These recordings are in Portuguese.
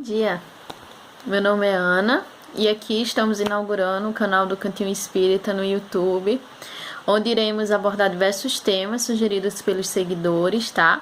dia, meu nome é Ana e aqui estamos inaugurando o canal do Cantinho Espírita no YouTube, onde iremos abordar diversos temas sugeridos pelos seguidores, tá?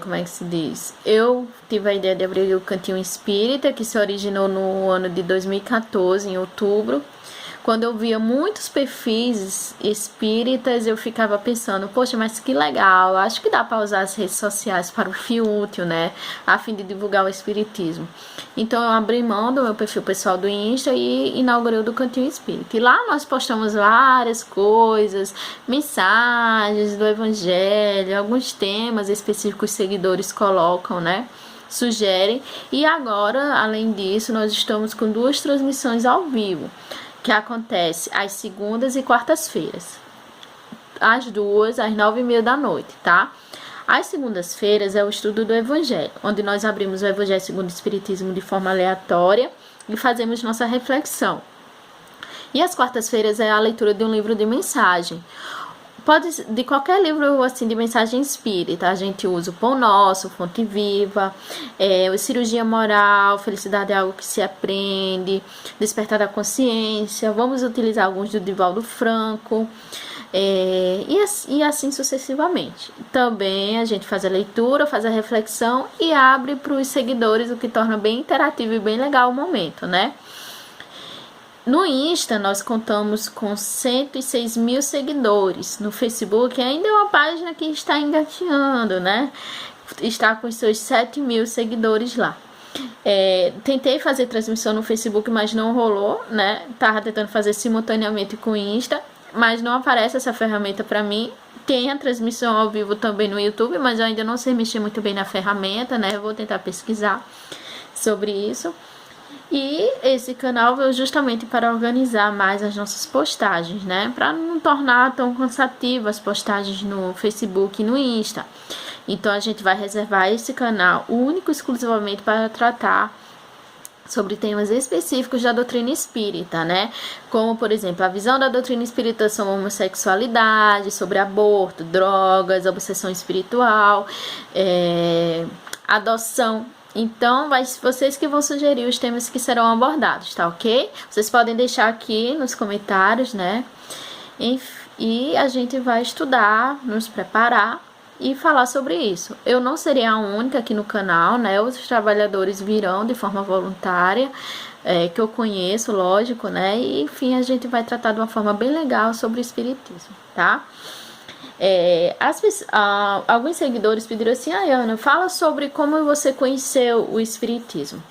Como é que se diz? Eu tive a ideia de abrir o Cantinho Espírita, que se originou no ano de 2014, em outubro. Quando eu via muitos perfis espíritas, eu ficava pensando, poxa, mas que legal, acho que dá para usar as redes sociais para o fim útil, né? A fim de divulgar o espiritismo. Então eu abri mão do meu perfil pessoal do Insta e inaugurei o do Cantinho Espírita. E lá nós postamos várias coisas, mensagens do Evangelho, alguns temas específicos que os seguidores colocam, né? Sugerem. E agora, além disso, nós estamos com 2 transmissões ao vivo, que acontece às segundas e quartas-feiras, às 2, às 9h30 da noite, tá? Às segundas-feiras é o estudo do Evangelho, onde nós abrimos o Evangelho segundo o Espiritismo de forma aleatória e fazemos nossa reflexão. E às quartas-feiras é a leitura de um livro de mensagem. Pode de qualquer livro assim de mensagem espírita. A gente usa o Pão Nosso, Fonte Viva, Cirurgia Moral, Felicidade é algo que se aprende, Despertar da Consciência. Vamos utilizar alguns do Divaldo Franco, e assim sucessivamente. Também a gente faz a leitura, faz a reflexão e abre para os seguidores, o que torna bem interativo e bem legal o momento, né? No Insta, nós contamos com 106 mil seguidores. No Facebook, ainda é uma página que está engateando, né? Está com seus 7 mil seguidores lá. Tentei fazer transmissão no Facebook, mas não rolou, né? Tava tentando fazer simultaneamente com o Insta, mas não aparece essa ferramenta para mim. Tem a transmissão ao vivo também no YouTube, mas eu ainda não sei mexer muito bem na ferramenta, né? Eu vou tentar pesquisar sobre isso. E esse canal veio justamente para organizar mais as nossas postagens, né? Para não tornar tão cansativas as postagens no Facebook e no Insta. Então a gente vai reservar esse canal único exclusivamente para tratar sobre temas específicos da doutrina espírita, né? Como, por exemplo, a visão da doutrina espírita sobre homossexualidade, sobre aborto, drogas, obsessão espiritual, adoção. Então, vocês que vão sugerir os temas que serão abordados, tá ok? Vocês podem deixar aqui nos comentários, né? E a gente vai estudar, nos preparar e falar sobre isso. Eu não serei a única aqui no canal, né? Os trabalhadores virão de forma voluntária, que eu conheço, lógico, né? E, enfim, a gente vai tratar de uma forma bem legal sobre o espiritismo, tá? Alguns seguidores pediram assim: Ana, fala sobre como você conheceu o espiritismo.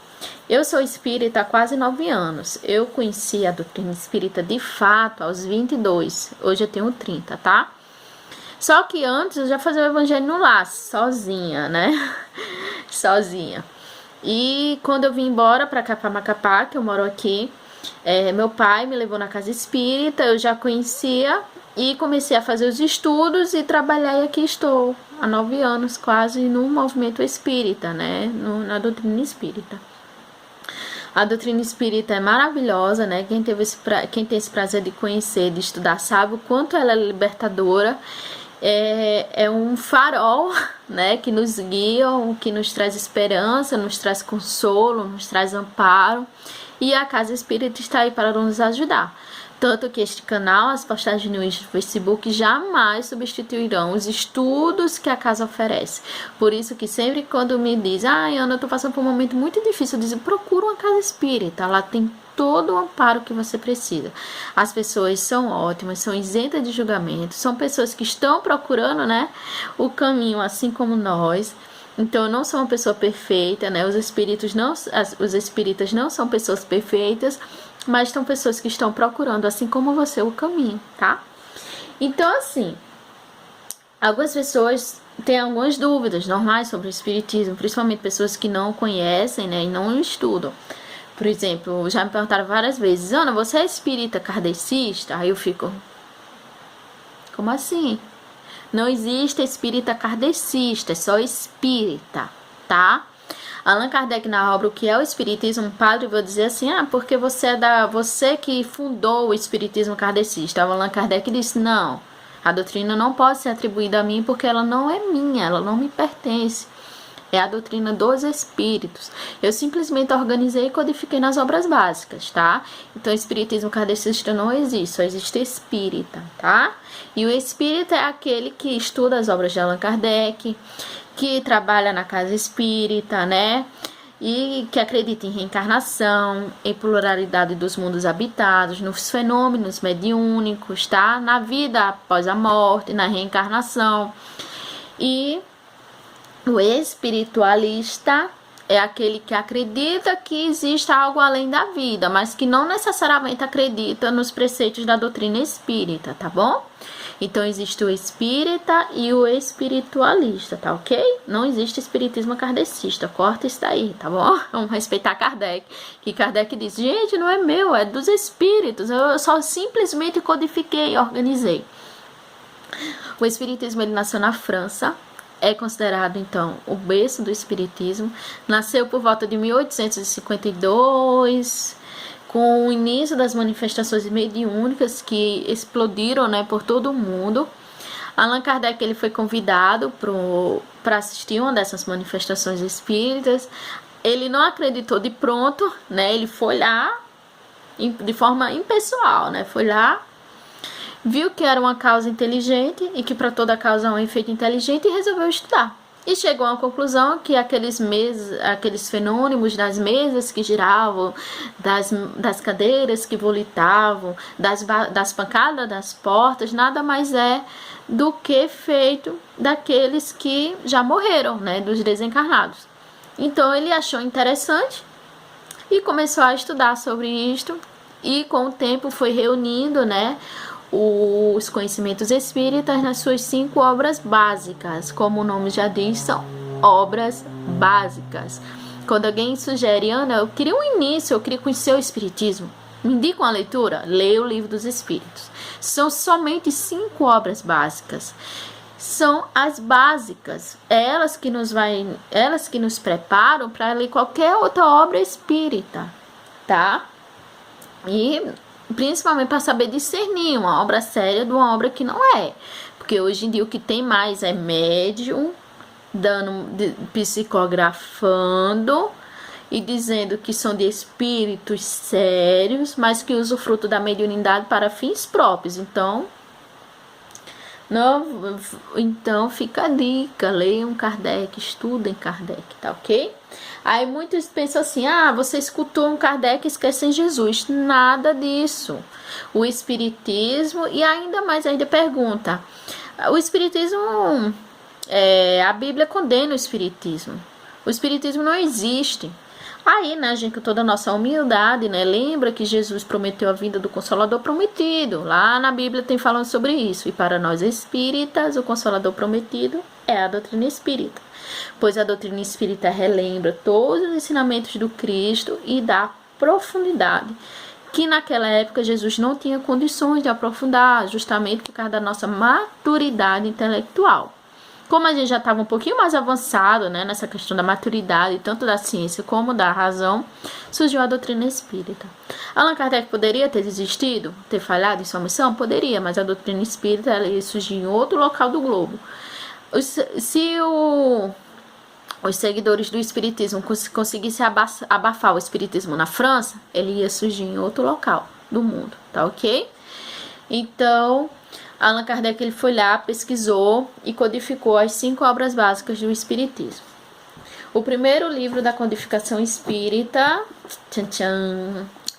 Eu sou espírita há quase 9 anos. Eu conheci a doutrina espírita de fato aos 22. Hoje eu tenho 30, tá? Só que antes eu já fazia o evangelho no lar, sozinha, né? Sozinha. E quando eu vim embora pra cá, pra Macapá, que eu moro aqui, meu pai me levou na casa espírita, eu já conhecia e comecei a fazer os estudos e trabalhar, e aqui estou há 9 anos quase no movimento espírita, né? Na doutrina espírita. A doutrina espírita é maravilhosa, né? Quem tem esse prazer de conhecer, de estudar, sabe o quanto ela é libertadora. É um farol, né, que nos guia, que nos traz esperança, nos traz consolo, nos traz amparo, e a Casa Espírita está aí para nos ajudar. Tanto que este canal, as postagens no Facebook jamais substituirão os estudos que a casa oferece. Por isso que sempre quando me diz, Ana, eu estou passando por um momento muito difícil, eu digo, procura uma casa espírita, lá tem todo o amparo que você precisa. As pessoas são ótimas, são isentas de julgamento, são pessoas que estão procurando, né, o caminho assim como nós. Então eu não sou uma pessoa perfeita, né? Os espíritas não são pessoas perfeitas, mas são pessoas que estão procurando, assim como você, o caminho, tá? Então, assim, algumas pessoas têm algumas dúvidas normais sobre o espiritismo, principalmente pessoas que não conhecem, né, e não estudam. Por exemplo, já me perguntaram várias vezes, Ana, você é espírita kardecista? Aí eu fico, como assim? Não existe espírita kardecista, é só espírita, tá? Allan Kardec, na obra O que é o Espiritismo, um padre vai dizer assim, porque você que fundou o espiritismo kardecista. Allan Kardec disse, não, a doutrina não pode ser atribuída a mim porque ela não é minha, ela não me pertence. É a doutrina dos espíritos. Eu simplesmente organizei e codifiquei nas obras básicas, tá? Então, espiritismo kardecista não existe, só existe espírita, tá? E o espírita é aquele que estuda as obras de Allan Kardec, que trabalha na casa espírita, né? E que acredita em reencarnação, em pluralidade dos mundos habitados, nos fenômenos mediúnicos, tá? Na vida após a morte, na reencarnação. E o espiritualista é aquele que acredita que existe algo além da vida, mas que não necessariamente acredita nos preceitos da doutrina espírita, tá bom? Então, existe o espírita e o espiritualista, tá ok? Não existe espiritismo kardecista, corta isso daí, tá bom? Vamos respeitar Kardec, que Kardec diz, gente, não é meu, é dos espíritos, eu só simplesmente codifiquei e organizei. O espiritismo, ele nasceu na França, é considerado, então, o berço do espiritismo, nasceu por volta de 1852, com o início das manifestações mediúnicas que explodiram, né, por todo o mundo. Allan Kardec, ele foi convidado para assistir uma dessas manifestações espíritas. Ele não acreditou de pronto, né, ele foi lá de forma impessoal, né, foi lá, viu que era uma causa inteligente e que para toda causa há um efeito inteligente e resolveu estudar. E chegou à conclusão que aqueles fenômenos das mesas que giravam, das cadeiras que volitavam, das pancadas das portas, nada mais é do que feito daqueles que já morreram, né, dos desencarnados. Então ele achou interessante e começou a estudar sobre isto e com o tempo foi reunindo, né, os conhecimentos espíritas nas suas 5 obras básicas. Como o nome já diz, são obras básicas. Quando alguém sugere, Ana, eu queria um início, eu queria conhecer o espiritismo, me indica uma leitura? Leia o Livro dos Espíritos. São somente 5 obras básicas. São as básicas, elas que nos preparam para ler qualquer outra obra espírita, tá? E principalmente para saber discernir uma obra séria de uma obra que não é. Porque hoje em dia o que tem mais é médium psicografando e dizendo que são de espíritos sérios, mas que usam o fruto da mediunidade para fins próprios. Então fica a dica, leiam Kardec, estudem Kardec, tá ok? Aí muitos pensam assim, você escutou um Kardec e esquecem Jesus. Nada disso. O espiritismo, e ainda mais pergunta, o espiritismo, a Bíblia condena o espiritismo. O espiritismo não existe. Aí, né, gente, com toda a nossa humildade, né, lembra que Jesus prometeu a vinda do Consolador prometido. Lá na Bíblia tem falando sobre isso. E para nós espíritas, o Consolador prometido é a doutrina espírita. Pois a doutrina espírita relembra todos os ensinamentos do Cristo e dá profundidade, que naquela época Jesus não tinha condições de aprofundar, justamente por causa da nossa maturidade intelectual. Como a gente já estava um pouquinho mais avançado, né, nessa questão da maturidade, tanto da ciência como da razão, surgiu a doutrina espírita. Allan Kardec poderia ter desistido, ter falhado em sua missão? Poderia, mas a doutrina espírita ela surgiu em outro local do globo. Se os seguidores do espiritismo conseguissem abafar o espiritismo na França, ele ia surgir em outro local do mundo, tá ok? Então, Allan Kardec ele foi lá, pesquisou e codificou as 5 obras básicas do espiritismo. O primeiro livro da codificação espírita,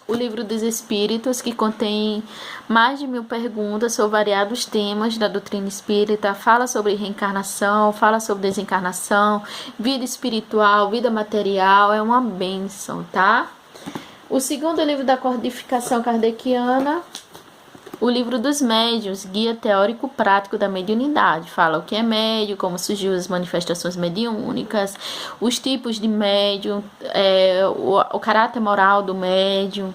o Livro dos Espíritos, que contém mais de 1000 perguntas sobre variados temas da doutrina espírita, fala sobre reencarnação, fala sobre desencarnação, vida espiritual, vida material, é uma bênção, tá? O segundo livro da codificação kardeciana, o Livro dos Médiuns, Guia Teórico Prático da Mediunidade. Fala o que é médium, como surgiu as manifestações mediúnicas, os tipos de médium, o caráter moral do médium.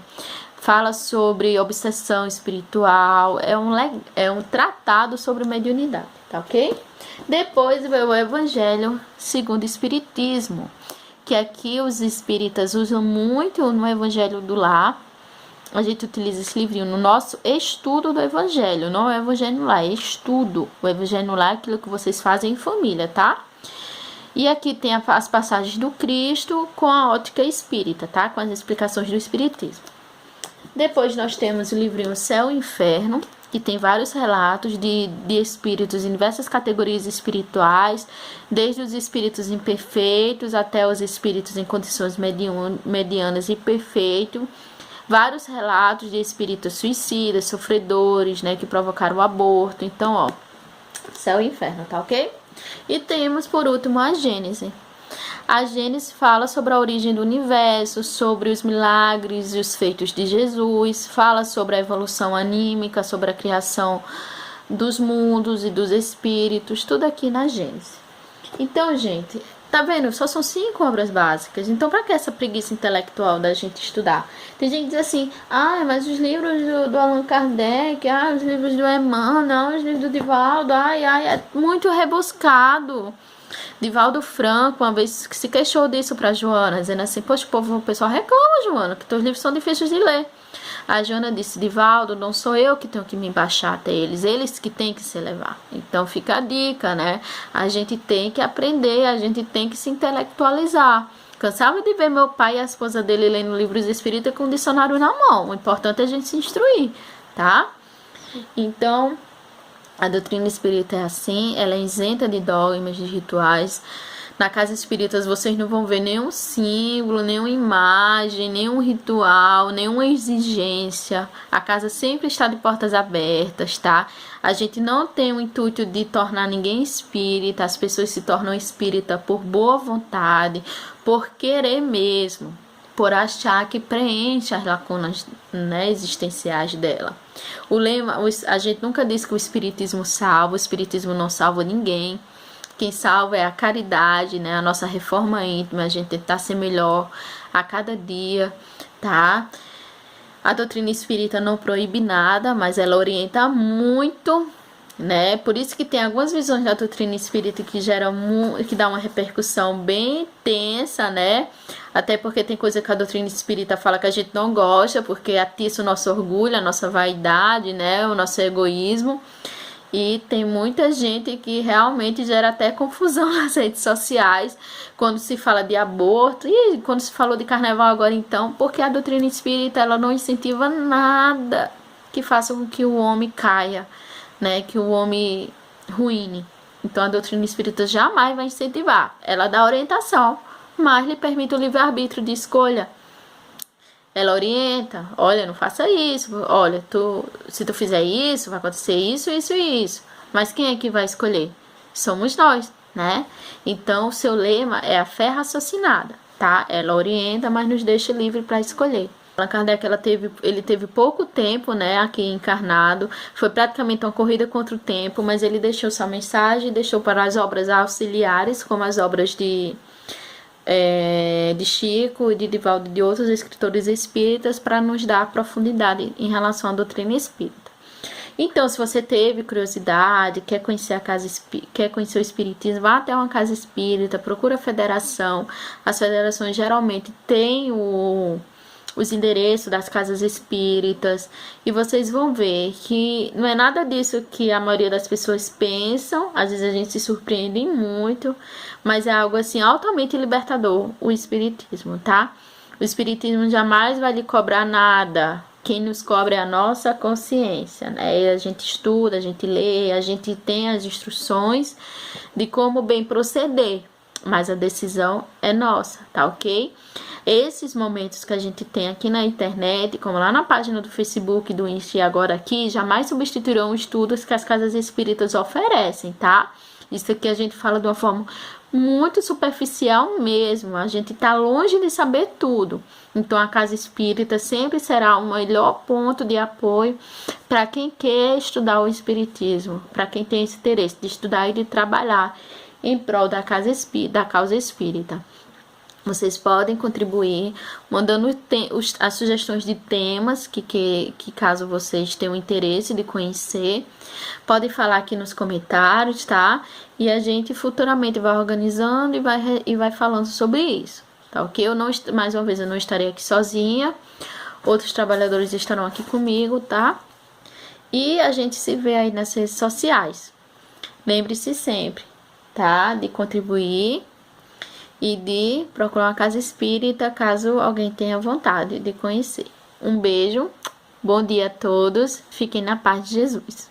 Fala sobre obsessão espiritual. É um tratado sobre mediunidade, tá ok? Depois veio o Evangelho segundo o Espiritismo, que aqui os espíritas usam muito no Evangelho do Lar. A gente utiliza esse livrinho no nosso estudo do Evangelho, não é Evangelho lá, é estudo. O Evangelho lá é aquilo que vocês fazem em família, tá? E aqui tem as passagens do Cristo com a ótica espírita, tá? Com as explicações do espiritismo. Depois nós temos o livrinho Céu e Inferno, que tem vários relatos de espíritos em diversas categorias espirituais, desde os espíritos imperfeitos até os espíritos em condições medianas e perfeitos. Vários relatos de espíritos suicidas, sofredores, né, que provocaram o aborto. Então, ó, Céu e Inferno, tá ok? E temos, por último, a Gênese. A Gênese fala sobre a origem do universo, sobre os milagres e os feitos de Jesus, fala sobre a evolução anímica, sobre a criação dos mundos e dos espíritos, tudo aqui na Gênese. Então, gente, tá vendo? Só são 5 obras básicas. Então, pra que essa preguiça intelectual da gente estudar? Tem gente que diz assim, mas os livros do Allan Kardec, os livros do Emmanuel, os livros do Divaldo, é muito rebuscado. Divaldo Franco uma vez se queixou disso pra Joana, dizendo assim, poxa, o pessoal reclama, Joana, que teus livros são difíceis de ler. A Joana disse, Divaldo, não sou eu que tenho que me embaixar até eles que têm que se levar. Então fica a dica, né? A gente tem que aprender, a gente tem que se intelectualizar. Cansava de ver meu pai e a esposa dele lendo livros espíritas com o dicionário na mão. O importante é a gente se instruir, tá? Então, a doutrina espírita é assim, ela é isenta de dogmas, de rituais. Na casa espírita vocês não vão ver nenhum símbolo, nenhuma imagem, nenhum ritual, nenhuma exigência. A casa sempre está de portas abertas, tá? A gente não tem o intuito de tornar ninguém espírita. As pessoas se tornam espírita por boa vontade, por querer mesmo, por achar que preenche as lacunas, né, existenciais dela. O lema, a gente nunca diz que o espiritismo salva, o espiritismo não salva ninguém. Quem salva é a caridade, né, a nossa reforma íntima, a gente tentar ser melhor a cada dia, tá? A doutrina espírita não proíbe nada, mas ela orienta muito, né? Por isso que tem algumas visões da doutrina espírita que que dá uma repercussão bem tensa, né? Até porque tem coisa que a doutrina espírita fala que a gente não gosta, porque atiça o nosso orgulho, a nossa vaidade, né? O nosso egoísmo. E tem muita gente que realmente gera até confusão nas redes sociais quando se fala de aborto e quando se falou de carnaval agora então, porque a doutrina espírita ela não incentiva nada que faça com que o homem caia, né, que o homem ruine. Então a doutrina espírita jamais vai incentivar, ela dá orientação, mas lhe permite o livre-arbítrio de escolha. Ela orienta, olha, não faça isso, olha, se tu fizer isso, vai acontecer isso, isso e isso. Mas quem é que vai escolher? Somos nós, né? Então, o seu lema é a fé raciocinada, tá? Ela orienta, mas nos deixa livre para escolher. Allan Kardec, ele teve pouco tempo, né, aqui encarnado, foi praticamente uma corrida contra o tempo, mas ele deixou sua mensagem, deixou para as obras auxiliares, como as obras de Chico e de Divaldo e de outros escritores espíritas para nos dar profundidade em relação à doutrina espírita. Então, se você teve curiosidade, quer conhecer quer conhecer o espiritismo, vá até uma casa espírita, procura a federação. As federações geralmente têm os endereços das casas espíritas e vocês vão ver que não é nada disso que a maioria das pessoas pensam. Às vezes a gente se surpreende muito, mas é algo assim altamente libertador, o espiritismo, tá? O espiritismo jamais vai lhe cobrar nada. Quem nos cobra é a nossa consciência, né? A gente estuda, a gente lê, a gente tem as instruções de como bem proceder, mas a decisão é nossa, tá ok? Esses momentos que a gente tem aqui na internet, como lá na página do Facebook, do Insta e agora aqui, jamais substituirão estudos que as casas espíritas oferecem, tá? Isso aqui a gente fala de uma forma muito superficial mesmo, a gente tá longe de saber tudo. Então a casa espírita sempre será o melhor ponto de apoio para quem quer estudar o espiritismo, para quem tem esse interesse de estudar e de trabalhar em prol da causa espírita. Vocês podem contribuir mandando as sugestões de temas que caso vocês tenham interesse de conhecer. Podem falar aqui nos comentários, tá? E a gente futuramente vai organizando e vai falando sobre isso, tá ok? Mais uma vez, eu não estarei aqui sozinha. Outros trabalhadores estarão aqui comigo, tá? E a gente se vê aí nas redes sociais. Lembre-se sempre, tá? De contribuir e de procurar uma casa espírita caso alguém tenha vontade de conhecer. Um beijo, bom dia a todos, fiquem na paz de Jesus.